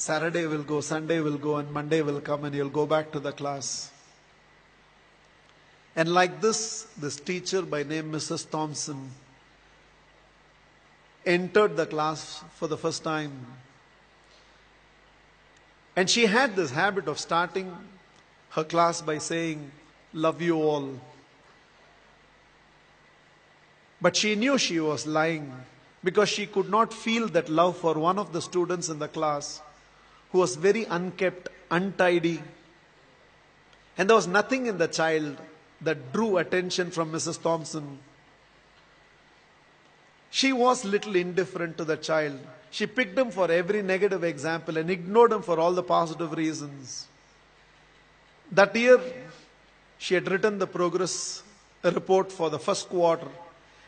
Saturday will go, Sunday will go, and Monday will come and you'll go back to the class. And like this teacher by name Mrs. Thompson entered the class for the first time. And she had this habit of starting her class by saying, "Love you all." But she knew she was lying because she could not feel that love for one of the students in the class who was very unkept, untidy. And there was nothing in the child that drew attention from Mrs. Thompson. She was little indifferent to the child. She picked him for every negative example and ignored him for all the positive reasons. That year, she had written the progress report for the first quarter.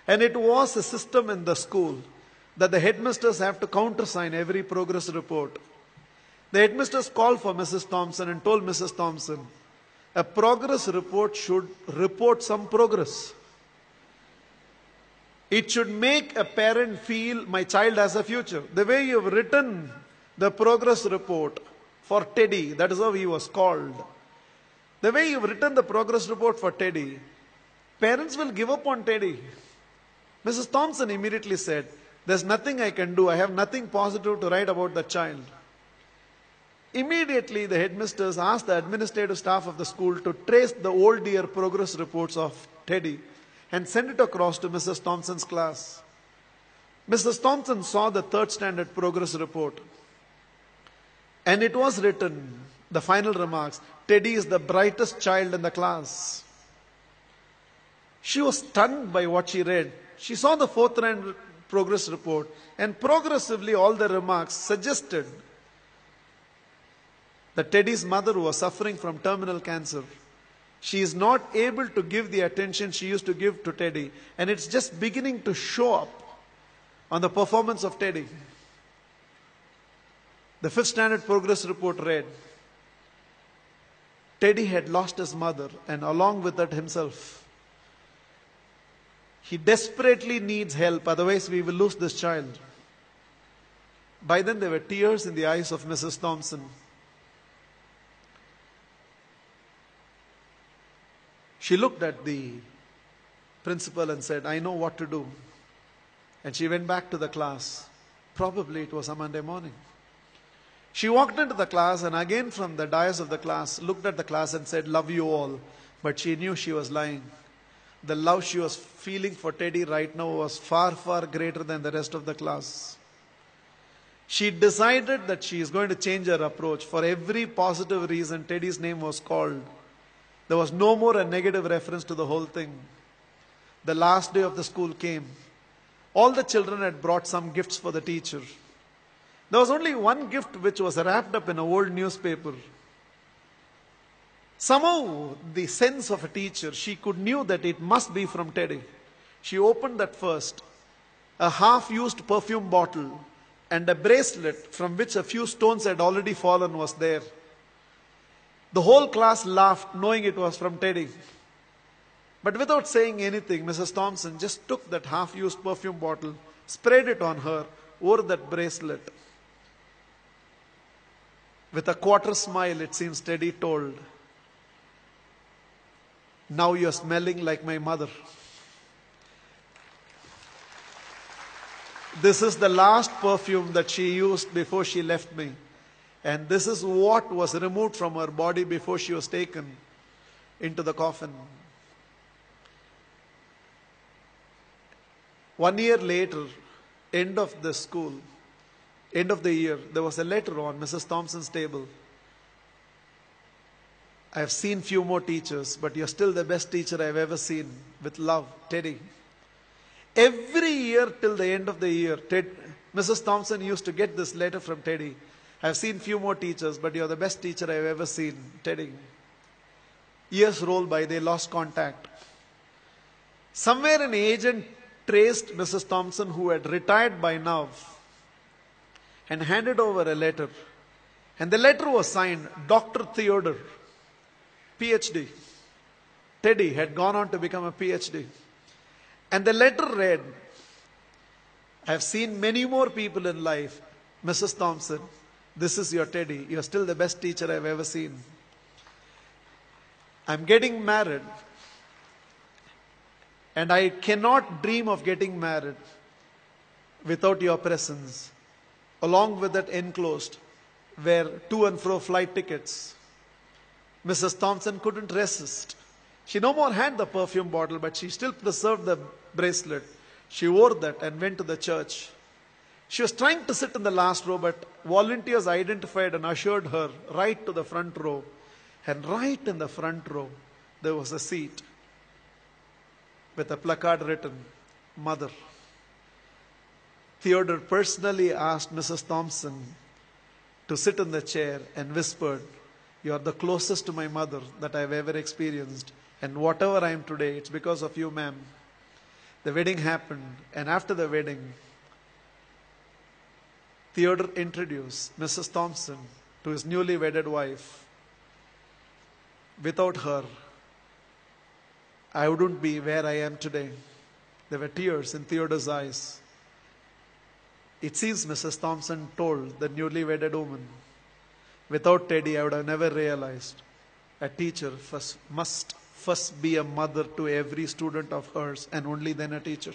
And it was a system in the school that the headmasters have to countersign every progress report. The headmasters called for Mrs. Thompson and told Mrs. Thompson, a progress report should report some progress. It should make a parent feel my child has a future. The way you have written the progress report for Teddy, that is how he was called. The way you have written the progress report for Teddy, parents will give up on Teddy. Mrs. Thompson immediately said, there's nothing I can do. I have nothing positive to write about the child. Immediately, the headmasters asked the administrative staff of the school to trace the old year progress reports of Teddy and send it across to Mrs. Thompson's class. Mrs. Thompson saw the third standard progress report. And it was written, the final remarks, Teddy is the brightest child in the class. She was stunned by what she read. She saw the fourth standard progress report, and progressively all the remarks suggested that Teddy's mother was suffering from terminal cancer. She is not able to give the attention she used to give to Teddy, and it's just beginning to show up on the performance of Teddy. The fifth standard progress report read, Teddy had lost his mother and along with that himself. He desperately needs help, otherwise we will lose this child. By then there were tears in the eyes of Mrs. Thompson. She looked at the principal and said, I know what to do. And she went back to the class. Probably it was a Monday morning. She walked into the class and again from the dais of the class, looked at the class and said, love you all. But she knew she was lying. The love she was feeling for Teddy right now was far, far greater than the rest of the class. She decided that she is going to change her approach. For every positive reason, Teddy's name was called. There was no more a negative reference to the whole thing. The last day of the school came. All the children had brought some gifts for the teacher. There was only one gift which was wrapped up in an old newspaper. Somehow, the sense of a teacher, she knew that it must be from Teddy. She opened that first. A half-used perfume bottle and a bracelet from which a few stones had already fallen was there. The whole class laughed, knowing it was from Teddy. But without saying anything, Mrs. Thompson just took that half-used perfume bottle, sprayed it on her, wore that bracelet. With a quarter smile, it seems Teddy told, now you're smelling like my mother. This is the last perfume that she used before she left me. And this is what was removed from her body before she was taken into the coffin. 1 year later, end of the school, end of the year, there was a letter on Mrs. Thompson's table. I have seen few more teachers, but you're still the best teacher I've ever seen. With love, Teddy. Every year till the end of the year, Mrs. Thompson used to get this letter from Teddy. I've seen few more teachers, but you're the best teacher I've ever seen, Teddy. Years rolled by, they lost contact. Somewhere an agent traced Mrs. Thompson, who had retired by now, and handed over a letter. And the letter was signed, Dr. Theodore, PhD. Teddy had gone on to become a PhD. And the letter read, I have seen many more people in life, Mrs. Thompson, This is your Teddy. You're still the best teacher I've ever seen. I'm getting married, and I cannot dream of getting married without your presence. Along with that enclosed were to and fro flight tickets. Mrs. Thompson couldn't resist. She no more had the perfume bottle, but she still preserved the bracelet. She wore that and went to the church. She was trying to sit in the last row, but volunteers identified and ushered her right to the front row. And right in the front row, there was a seat with a placard written, Mother. Theodore personally asked Mrs. Thompson to sit in the chair and whispered, "You are the closest to my mother that I have ever experienced. And whatever I am today, it's because of you, ma'am." The wedding happened, and after the wedding, Theodore introduced Mrs. Thompson to his newly wedded wife. Without her, I wouldn't be where I am today. There were tears in Theodore's eyes. It seems Mrs. Thompson told the newly wedded woman, "Without Teddy, I would have never realized a teacher must first be a mother to every student of hers, and only then a teacher."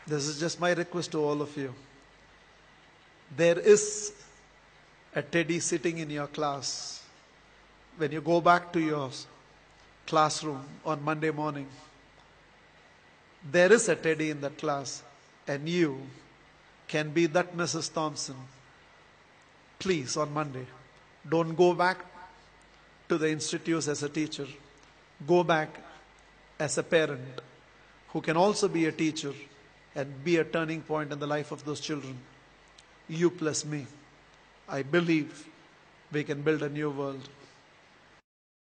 This is just my request to all of you. There is a Teddy sitting in your class. When you go back to your classroom on Monday morning, there is a Teddy in that class, and you can be that Mrs. Thompson. Please, on Monday, don't go back to the institutes as a teacher. Go back as a parent who can also be a teacher and be a turning point in the life of those children. You plus me. I believe we can build a new world.